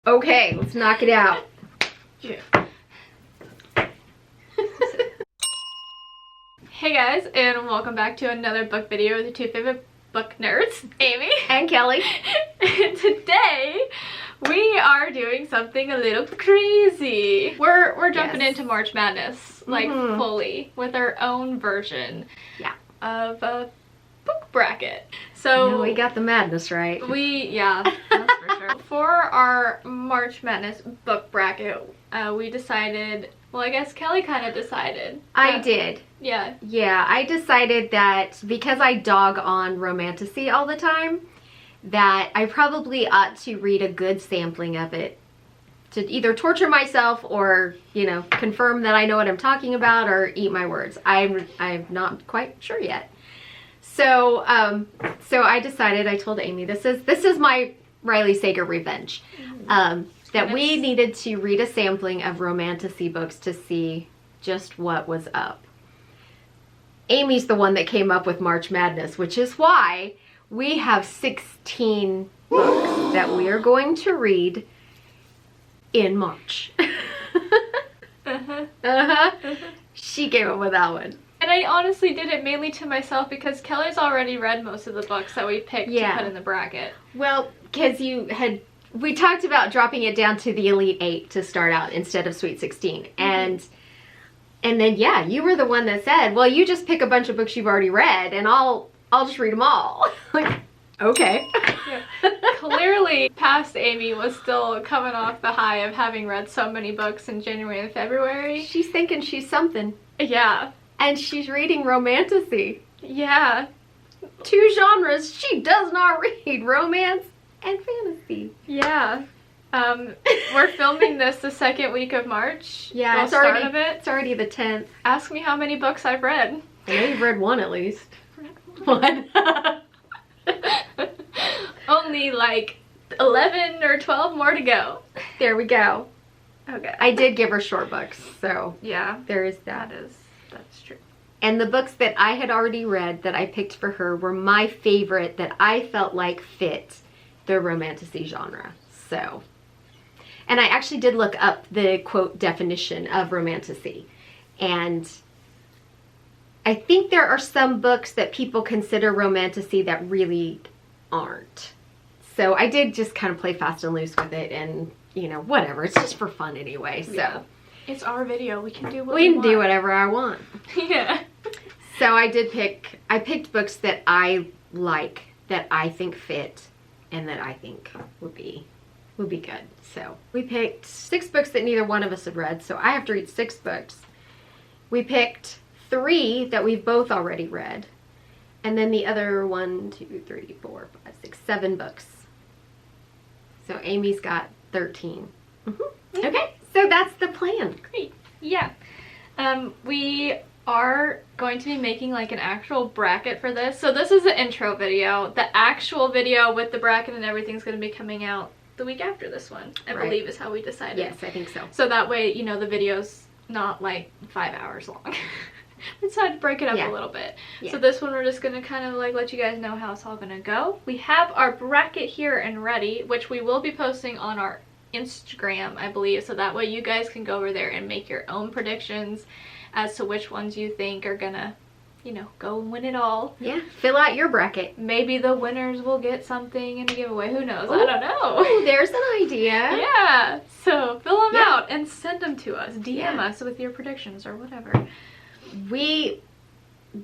Okay, let's knock it out. Yeah. Hey guys, and welcome back to another book video with your two favorite book nerds, Amy and Kelly. And today we are doing something a little crazy. We're jumping into March Madness, like fully, with our own version of a book bracket. So we got the madness right. That's for sure. For our March Madness book bracket, we decided, well, I guess Kelly kind of decided. I did. Yeah. Yeah, I decided that because I dog on Romantasy all the time, that I probably ought to read a good sampling of it to either torture myself or, you know, confirm that I know what I'm talking about or eat my words. I'm not quite sure yet. So, so I decided, I told Amy, this is my Riley Sager revenge. That we needed to read a sampling of Romantasy books to see just what was up. Amy's the one that came up with March Madness, which is why we have 16 books that we are going to read in March. She came up with that one. And I honestly did it mainly to myself because Kelly's already read most of the books that we picked to put in the bracket. Well, because we talked about dropping it down to the Elite 8 to start out instead of Sweet 16. And then, yeah, you were the one that said, well, you just pick a bunch of books you've already read and I'll just read them all. Like, okay. Yeah. Clearly, past Amy was still coming off the high of having read so many books in January and February. She's thinking she's something. Yeah. And she's reading Romantasy. Yeah. Two genres she does not read, romance and fantasy. Yeah. We're filming this the second week of March. Yeah, it's already the 10th. Ask me how many books I've read. I know you've read one at least. One. Only like 11 or 12 more to go. There we go. Okay. I did give her short books, so yeah, there is that. That's true. And the books that I had already read that I picked for her were my favorite that I felt like fit the Romantasy genre. So, and I actually did look up the quote definition of Romantasy, and I think there are some books that people consider Romantasy that really aren't. So I did just kind of play fast and loose with it, and you know, whatever, it's just for fun anyway. So yeah. It's our video, we can do what we we can want. do whatever I want. Yeah. So I picked books that I like, that I think fit, and that I think would be good. So we picked 6 books that neither one of us have read, so I have to read 6 books. We picked 3 that we've both already read, and then the other 1, 2, 3, 4, 5, 6, 7 books. So Amy's got 13. Okay, so that's the plan. Great. Yeah. We are going to be making like an actual bracket for this. So this is the intro video. The actual video with the bracket and everything's going to be coming out the week after this one, I believe is how we decided. Yes, I think so. So that way, you know, the video's not like 5 hours long. We decided to break it up a little bit. Yeah. So this one we're just going to kind of like let you guys know how it's all going to go. We have our bracket here and ready, which we will be posting on our Instagram, I believe, so that way you guys can go over there and make your own predictions as to which ones you think are gonna, you know, go and win it all. Yeah, fill out your bracket. Maybe the winners will get something in a giveaway, who knows? Ooh, I don't know. Oh, there's an idea. Yeah, so fill them out and send them to us. DM us with your predictions or whatever. We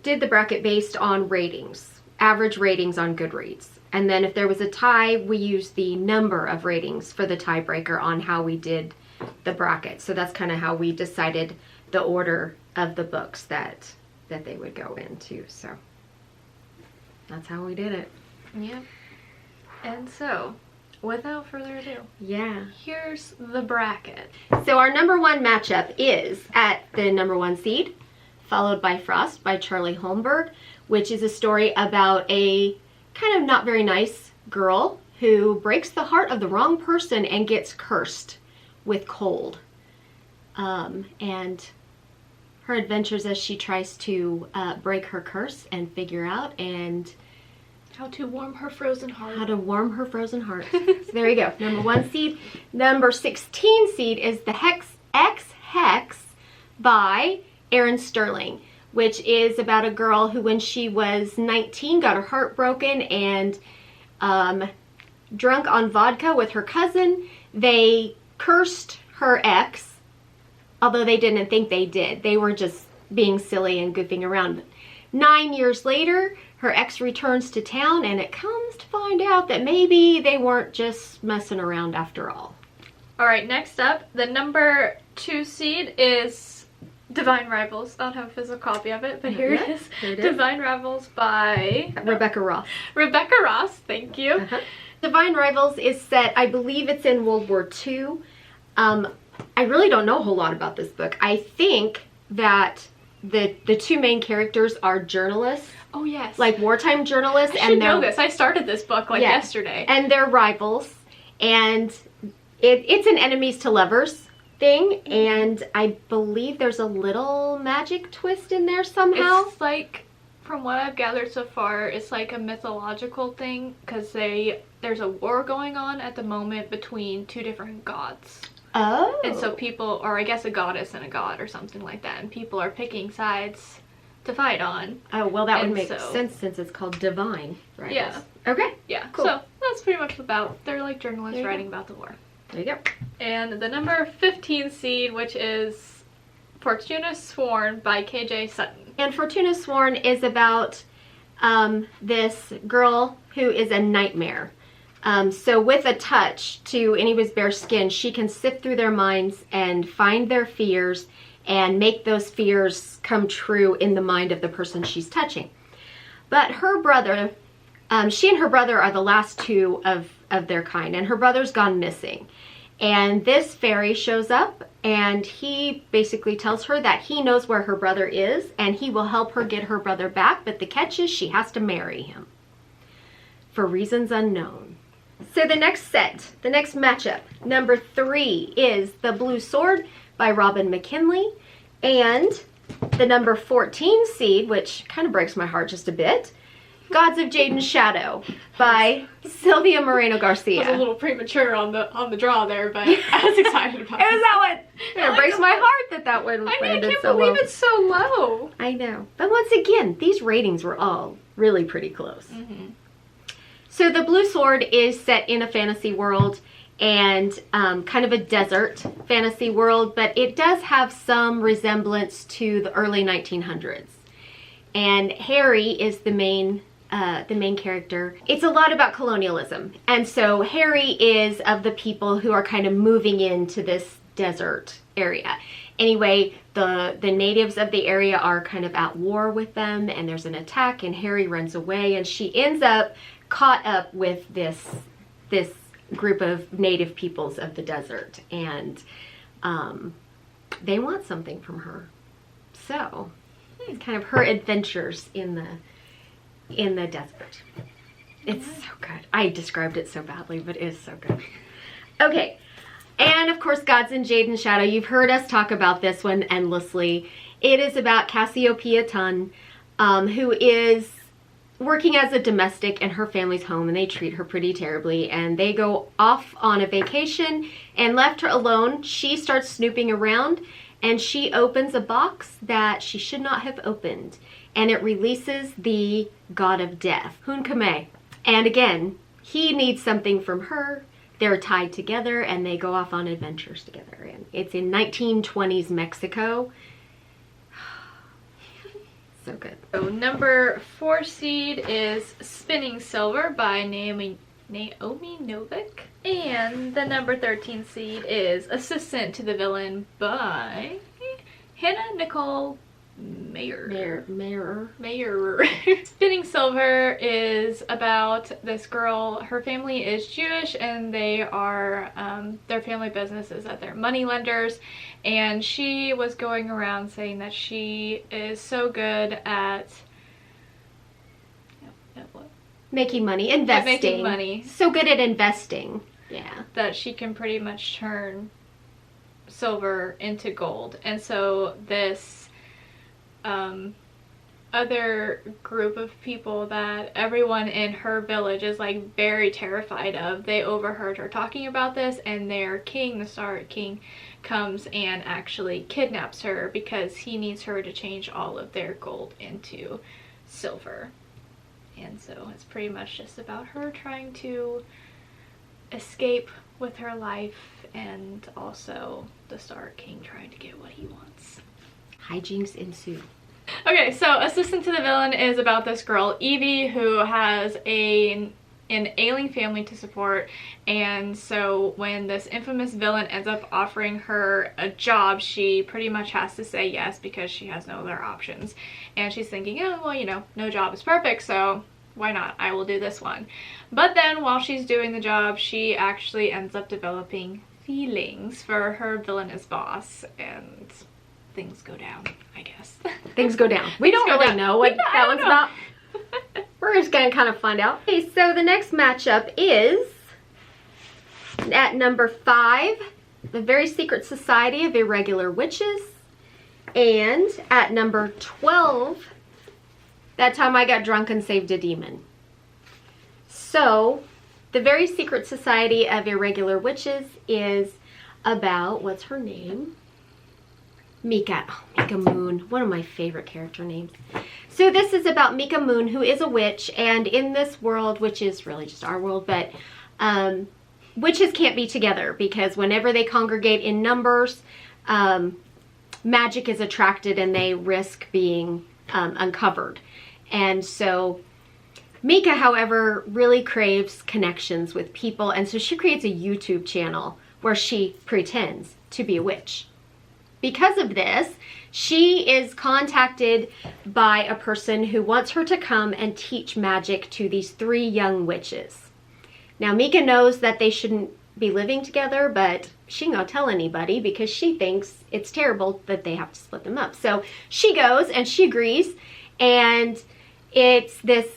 did the bracket based on ratings, average ratings on Goodreads. And then if there was a tie, we used the number of ratings for the tiebreaker on how we did the bracket. So that's kind of how we decided the order of the books that they would go into. So that's how we did it. Yeah. And so, without further ado, here's the bracket. So our number 1 matchup is at the number 1 seed, followed by Frost by Charlie Holmberg, which is a story about a kind of not very nice girl who breaks the heart of the wrong person and gets cursed with cold. And her adventures as she tries to break her curse and figure out and How to warm her frozen heart. How to warm her frozen heart. So there you go. Number 1 seed. Number 16 seed is the Hex by Erin Sterling, which is about a girl who, when she was 19, got her heart broken and drunk on vodka with her cousin. They cursed her ex, although they didn't think they did. They were just being silly and goofing around. 9 years later, her ex returns to town, and it comes to find out that maybe they weren't just messing around after all. All right, next up, the number 2 seed is Divine Rivals. I don't have a physical copy of it, but here it is. Divine Rivals by Rebecca Ross. Rebecca Ross, thank you. Divine Rivals is set, I believe it's in World War II. I really don't know a whole lot about this book. I think that the 2 main characters are journalists. Oh, yes. Like wartime journalists. I should know this. I started this book yesterday. And they're rivals. And it's an enemies to lovers thing. And I believe there's a little magic twist in there somehow. It's like, from what I've gathered so far, it's like a mythological thing. Because there's a war going on at the moment between 2 different gods. Oh. And so people, or I guess a goddess and a god or something like that. And people are picking sides to fight on. Oh, well, that would make sense since it's called Divine Rivals. Yeah. Okay. Yeah. Cool. So that's pretty much about, they're like journalists writing about the war. There you go. And the number 15 seed, which is Fortuna Sworn by KJ Sutton. And Fortuna Sworn is about this girl who is a nightmare. So with a touch to anybody's bare skin, she can sift through their minds and find their fears and make those fears come true in the mind of the person she's touching. But her brother, she and her brother are the last 2 of their kind, and her brother's gone missing. And this fairy shows up, and he basically tells her that he knows where her brother is, and he will help her get her brother back, but the catch is she has to marry him for reasons unknown. So the next matchup, number 3 is The Blue Sword by Robin McKinley, and the number 14 seed, which kind of breaks my heart just a bit, Gods of Jade and Shadow by Sylvia Moreno Garcia. I was a little premature on the draw there, but I was excited about it. It was that one. It breaks my heart that one I landed can't so low. believe it's so low. I know. But once again, these ratings were all really pretty close. So The Blue Sword is set in a fantasy world and kind of a desert fantasy world, but it does have some resemblance to the early 1900s. And Harry is the main character. It's a lot about colonialism. And so Harry is of the people who are kind of moving into this desert area. Anyway, the natives of the area are kind of at war with them, and there's an attack, and Harry runs away, and she ends up caught up with this group of native peoples of the desert, and they want something from her. So it's kind of her adventures in the desert. It's so good. I described it so badly, but it is so good. Okay, and of course, Gods in Jade and Shadow. You've heard us talk about this one endlessly. It is about Cassiopeia Tun, who is working as a domestic in her family's home, and they treat her pretty terribly, and they go off on a vacation and left her alone. She starts snooping around, and she opens a box that she should not have opened, and it releases the god of death, Hunkame. And again, he needs something from her. They're tied together, and they go off on adventures together. And it's in 1920s Mexico. So good. So number 4 seed is Spinning Silver by Naomi Novik. And the number 13 seed is Assistant to the Villain by Hannah Nicole Mayer. Spinning Silver is about this girl. Her family is Jewish, and they are their family business is that they're money lenders, and she was going around saying that she is so good at what? Making money, investing. Making money. So good at investing. Yeah. That she can pretty much turn silver into gold. And so this other group of people that everyone in her village is like very terrified of. They overheard her talking about this, and their king, the Star King, comes and actually kidnaps her because he needs her to change all of their gold into silver. And so it's pretty much just about her trying to escape with her life, and also the Star King trying to get what he wants. Hijinks ensue. Okay, so Assistant to the Villain is about this girl, Evie, who has an ailing family to support, and so when this infamous villain ends up offering her a job, she pretty much has to say yes because she has no other options. And she's thinking, oh, well, you know, no job is perfect, so why not? I will do this one. But then while she's doing the job, she actually ends up developing feelings for her villainous boss, and things go down, I guess. Things go down. We don't really know what that one's about. We're just gonna kind of find out. Okay, so the next matchup is at number 5, The Very Secret Society of Irregular Witches. And at number 12, That Time I Got Drunk and Saved a Demon. So, The Very Secret Society of Irregular Witches is about, what's her name? Mika. Oh, Mika Moon. One of my favorite character names. So this is about Mika Moon, who is a witch, and in this world, which is really just our world, but witches can't be together because whenever they congregate in numbers, magic is attracted and they risk being uncovered. And so Mika, however, really craves connections with people, and so she creates a YouTube channel where she pretends to be a witch. Because of this, she is contacted by a person who wants her to come and teach magic to these 3 young witches. Now, Mika knows that they shouldn't be living together, but she ain't gonna tell anybody because she thinks it's terrible that they have to split them up. So she goes and she agrees, and it's this,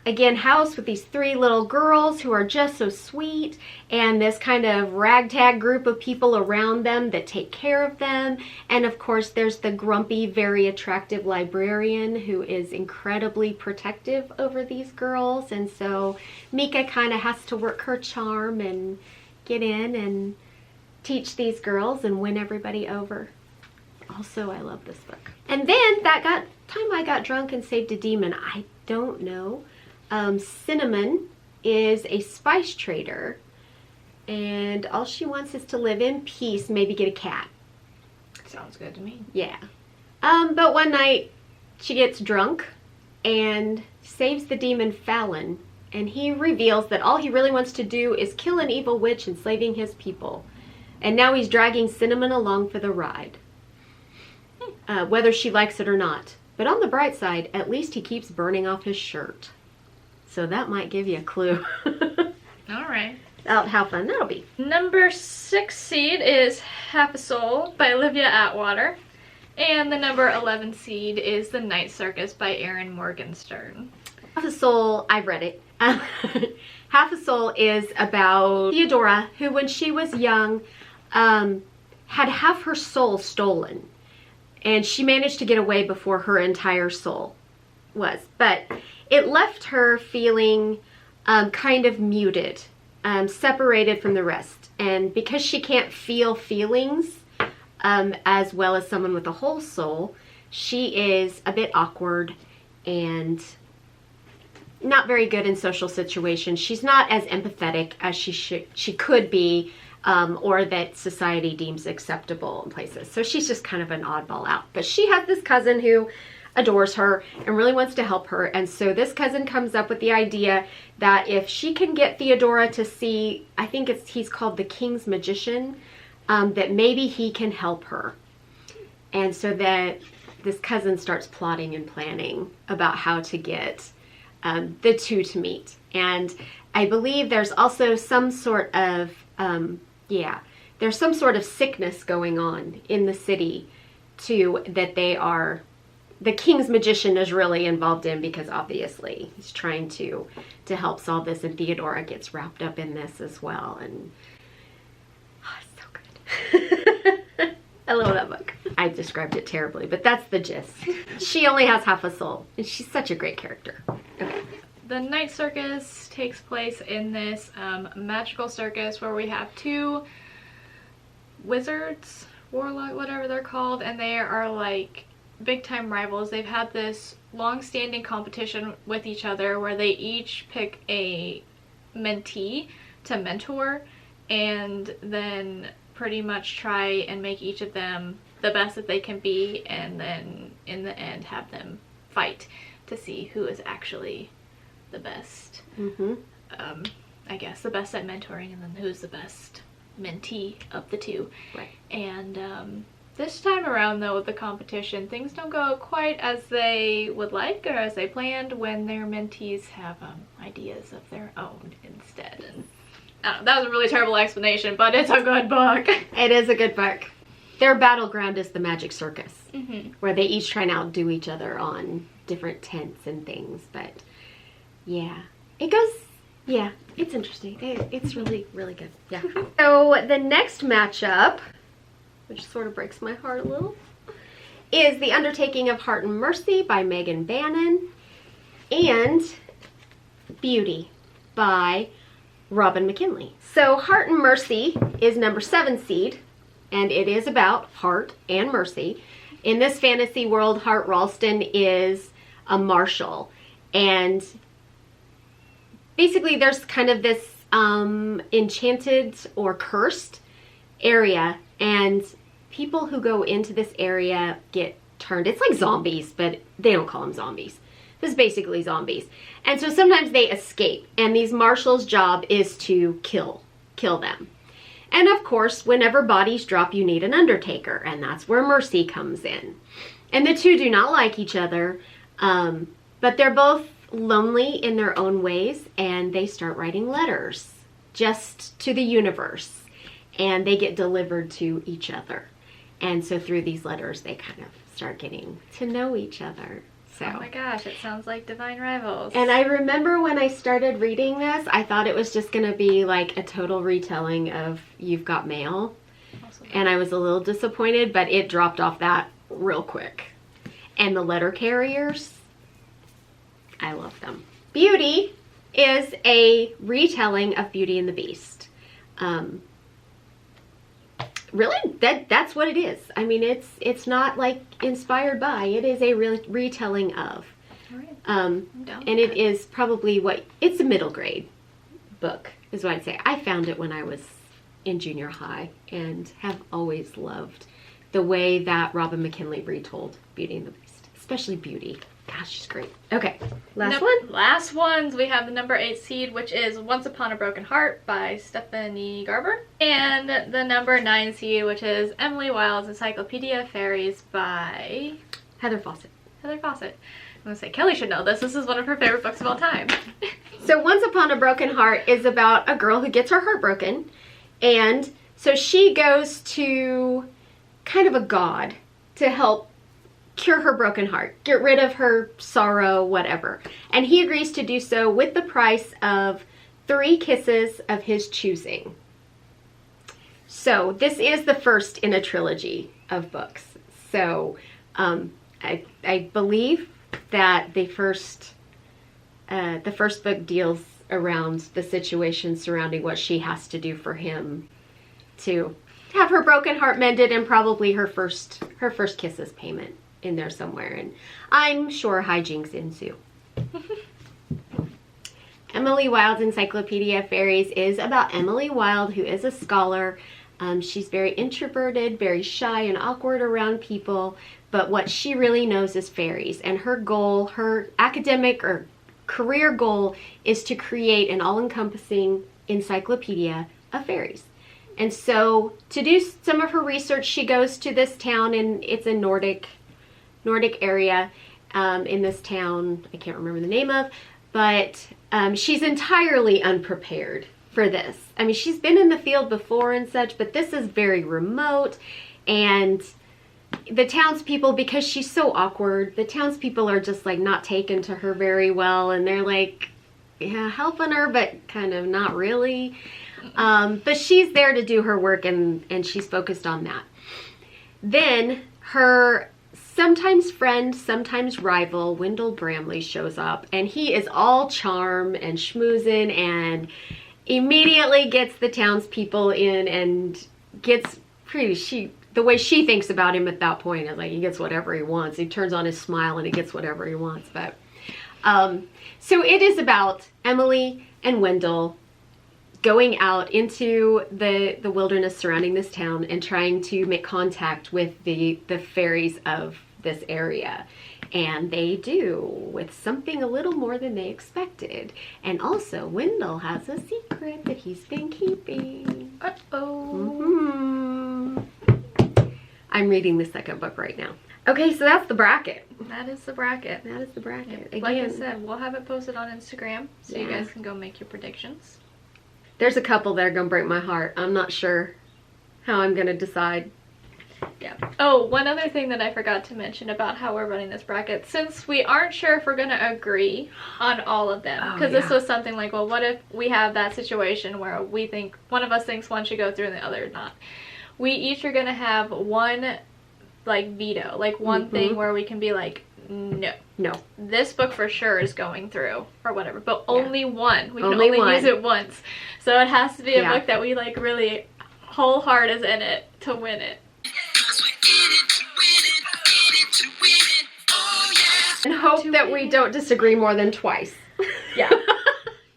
again, house with these 3 little girls who are just so sweet, and this kind of ragtag group of people around them that take care of them. And of course there's the grumpy, very attractive librarian who is incredibly protective over these girls, and so Mika kind of has to work her charm and get in and teach these girls and win everybody over. Also, I love this book. And then That Time I Got Drunk and Saved a Demon, I don't know. Cinnamon is a spice trader, and all she wants is to live in peace, maybe get a cat. Sounds good to me. Yeah. But one night she gets drunk and saves the demon Fallon, and he reveals that all he really wants to do is kill an evil witch enslaving his people. And now he's dragging Cinnamon along for the ride, whether she likes it or not. But on the bright side, at least he keeps burning off his shirt. So that might give you a clue. All right. About how fun that'll be. Number 6 seed is Half a Soul by Olivia Atwater. And the number 11 seed is The Night Circus by Erin Morgenstern. Half a Soul, I've read it. Half a Soul is about Theodora, who when she was young had half her soul stolen. And she managed to get away before her entire soul was. But it left her feeling kind of muted, separated from the rest. And because she can't feel feelings as well as someone with a whole soul, she is a bit awkward and not very good in social situations. She's not as empathetic as she could be, or that society deems acceptable in places. So she's just kind of an oddball out. But she has this cousin who adores her and really wants to help her, and so this cousin comes up with the idea that if she can get Theodora to see, I think he's called the King's Magician, that maybe he can help her. And so that this cousin starts plotting and planning about how to get the 2 to meet. And I believe there's also some sort of there's some sort of sickness going on in the city too, that the King's Magician is really involved in, because obviously he's trying to help solve this, and Theodora gets wrapped up in this as well. And it's so good. I love that book. I described it terribly, but that's the gist. She only has half a soul, and she's such a great character. Okay. The night circus takes place in this magical circus where we have two wizards, warlock, whatever they're called, and they are like big time rivals. They've had this long-standing competition with each other where they each pick a mentee to mentor and then pretty much try and make each of them the best that they can be, and then in the end have them fight to see who is actually the best. I guess the best at mentoring, and then who's the best mentee of the two. Right. And this time around, though, with the competition, things don't go quite as they would like or as they planned when their mentees have ideas of their own instead. And that was a really terrible explanation, but it's a good book. It is a good book. Their battleground is the magic circus, where they each try and outdo each other on different tents and things. But yeah, it goes, yeah, it's interesting. It's really, really good. Yeah. So the next matchup, which sort of breaks my heart a little, is The Undertaking of Heart and Mercy by Megan Bannon and Beauty by Robin McKinley. So Heart and Mercy is number 7 seed, and it is about heart and mercy. In this fantasy world, Hart Ralston is a marshal, and basically there's kind of this enchanted or cursed area, and people who go into this area get turned. It's like zombies, but they don't call them zombies. This is basically zombies. And so sometimes they escape, and these marshals' job is to kill them. And of course, whenever bodies drop, you need an undertaker, and that's where Mercy comes in. And the two do not like each other, but they're both lonely in their own ways, and they start writing letters just to the universe, and they get delivered to each other. And so through these letters, they kind of start getting to know each other. So. Oh my gosh, it sounds like Divine Rivals. And I remember when I started reading this, I thought it was just going to be like a total retelling of You've Got Mail. Awesome. And I was a little disappointed, but it dropped off that real quick. And the letter carriers, I love them. Beauty is a retelling of Beauty and the Beast. Really, that's what it is. I mean, it's not like inspired by. It is a real retelling of. All right. And it is probably it's a middle grade book, is what I'd say. I found it when I was in junior high and have always loved the way that Robin McKinley retold Beauty and the Beast, especially Beauty. Gosh, she's great. Okay, last one. Last ones, we have the number 8 seed, which is Once Upon a Broken Heart by Stephanie Garber. And the number 9 seed, which is Emily Wilde's Encyclopedia of Fairies by Heather Fawcett. Heather Fawcett. I'm going to say, Kelly should know this. This is one of her favorite books of all time. So Once Upon a Broken Heart is about a girl who gets her heart broken. And so she goes to kind of a god to help cure her broken heart, get rid of her sorrow, whatever. And he agrees to do so with the price of 3 kisses of his choosing. So this is the first in a trilogy of books. So I believe that the first book deals around the situation surrounding what she has to do for him to have her broken heart mended, and probably her first kisses payment in there somewhere, and I'm sure hijinks ensue. Emily Wilde's Encyclopedia of Fairies is about Emily Wilde, who is a scholar. She's very introverted, very shy and awkward around people, but what she really knows is fairies, and her goal, her academic or career goal, is to create an all-encompassing encyclopedia of fairies. And so to do some of her research, she goes to this town, and it's a Nordic area in this town I can't remember the name of, but she's entirely unprepared for this. I mean, she's been in the field before and such, but this is very remote, and the townspeople, because she's so awkward, the townspeople are just like not taken to her very well, and they're like, yeah, helping her, but kind of not really. But she's there to do her work, and she's focused on that. Then her sometimes friend, sometimes rival, Wendell Bramley, shows up, and he is all charm and schmoozing and immediately gets the townspeople in and gets the way she thinks about him at that point is like he gets whatever he wants. He turns on his smile and he gets whatever he wants. But so it is about Emily and Wendell going out into the wilderness surrounding this town and trying to make contact with the fairies of this area. And they do, with something a little more than they expected. And also, Wendell has a secret that he's been keeping. Uh-oh. I'm reading the second book right now. Okay, so that's the bracket. That is the bracket. That is the bracket. Again, like I said, we'll have it posted on Instagram so you guys can go make your predictions. There's a couple that are going to break my heart. I'm not sure how I'm going to decide. Yeah. Oh, one other thing that I forgot to mention about how we're running this bracket, since we aren't sure if we're going to agree on all of them, because this was something like, well, what if we have that situation where we think one of us thinks one should go through and the other not? We each are going to have one, like, veto, like one thing where we can be like, no, this book for sure is going through or whatever, but only one. We can only use it once, so it has to be a book that we like really whole heart is in it to win it. And hope that we don't disagree more than twice. Yeah.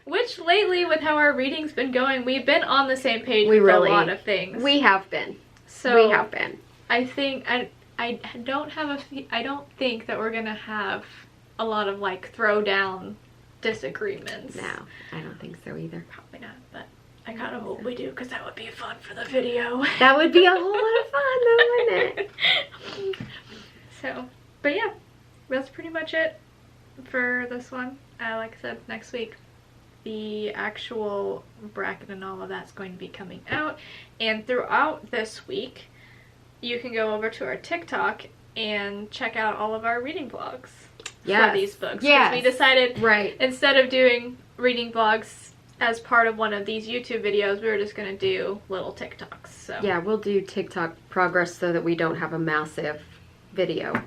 Which lately, with how our reading's been going, we've been on the same page with a lot of things. We have been. So we have been. I think I don't think that we're gonna have a lot of like throwdown disagreements. No, I don't think so either. Probably not, but I kind of hope we do, because that would be fun for the video. That would be a whole lot of fun, though, wouldn't it? So, but yeah, that's pretty much it for this one. Like I said, next week the actual bracket and all of that's going to be coming out, and throughout this week you can go over to our TikTok and check out all of our reading vlogs for these books. Because we decided, instead of doing reading vlogs as part of one of these YouTube videos, we were just going to do little TikToks. So yeah, we'll do TikTok progress so that we don't have a massive video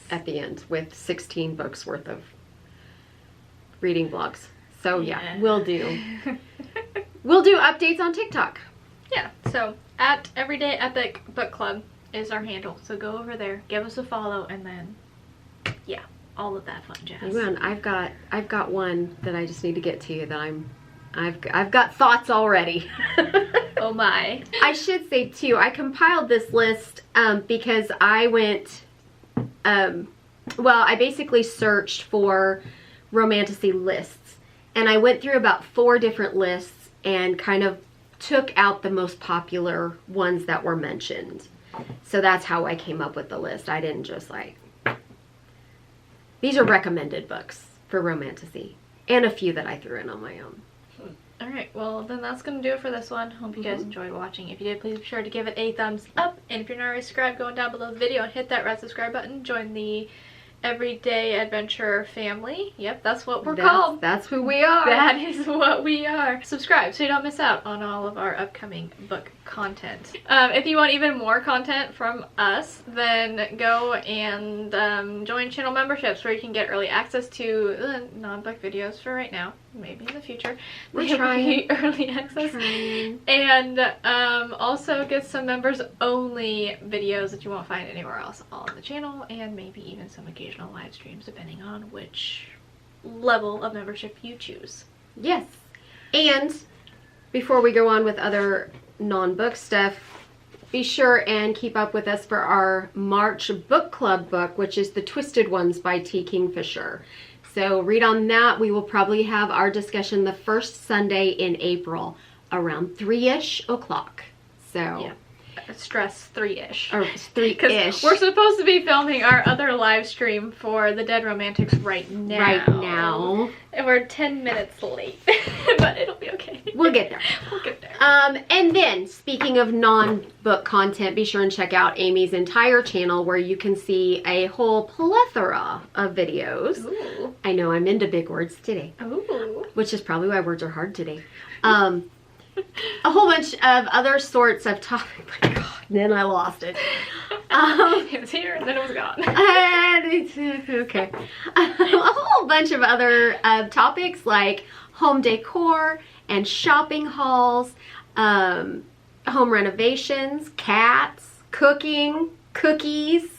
at the end with 16 books worth of reading vlogs. So yeah, we'll do updates on TikTok. Yeah, so at Everyday Epic Book Club is our handle. So go over there, give us a follow, and then yeah, all of that fun jazz. Man, I've got one that I just need to get to you that I've got thoughts already. Oh my. I should say too, I compiled this list because I went I basically searched for Romantasy lists, and I went through about 4 different lists and kind of took out the most popular ones that were mentioned. So that's how I came up with the list. I didn't just like... These are recommended books for Romantasy, and a few that I threw in on my own. Alright, well then that's going to do it for this one. Hope you guys enjoyed watching. If you did, please be sure to give it a thumbs up. And if you're not already subscribed, go down below the video and hit that red subscribe button. Join the Everyday Adventure family. Yep, that's what we're called. That's who we are. That is what we are. Subscribe so you don't miss out on all of our upcoming book content. If you want even more content from us, then go and join channel memberships where you can get early access to non-book videos for right now. Maybe in the future. We're trying. Early access. And also get some members only videos that you won't find anywhere else on the channel, and maybe even some occasional live streams depending on which level of membership you choose. Yes. And before we go on with other non-book stuff, be sure and keep up with us for our March book club book, which is The Twisted Ones by T. Kingfisher. So read on that. We will probably have our discussion the first Sunday in April around 3-ish o'clock. So yeah. Stress 3-ish. Or 3-ish. We're supposed to be filming our other live stream for The Dead Romantics right now. Right now. And we're 10 minutes late. But it'll be okay. We'll get there. We'll get there. And then, speaking of non-book content, be sure and check out Amy's entire channel where you can see a whole plethora of videos. Ooh. I know, I'm into big words today. Ooh. Which is probably why words are hard today. A whole bunch of other sorts of topics. Oh my God, then I lost it. It was here and then it was gone. Okay. A whole bunch of other topics like home decor and shopping hauls, home renovations, cats, cooking, cookies.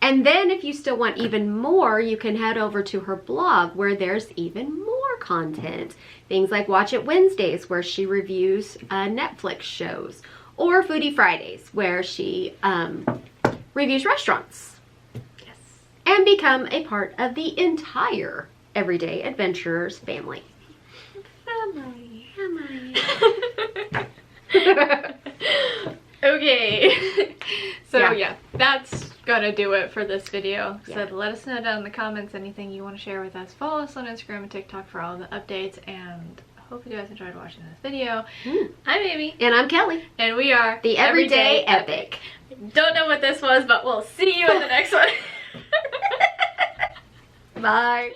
And then if you still want even more, you can head over to her blog where there's even more content. Things like Watch It Wednesdays, where she reviews Netflix shows, or Foodie Fridays, where she reviews restaurants. Yes. And become a part of the entire Everyday Adventurers family. Family. Family. Okay. So yeah, that's gonna do it for this video. So let us know down in the comments anything you want to share with us. Follow us on Instagram and TikTok for all the updates, and I hope you guys enjoyed watching this video. I'm Amy. And I'm Kelly. And we are the Everyday Epic. Don't know what this was, but we'll see you in the next one. Bye.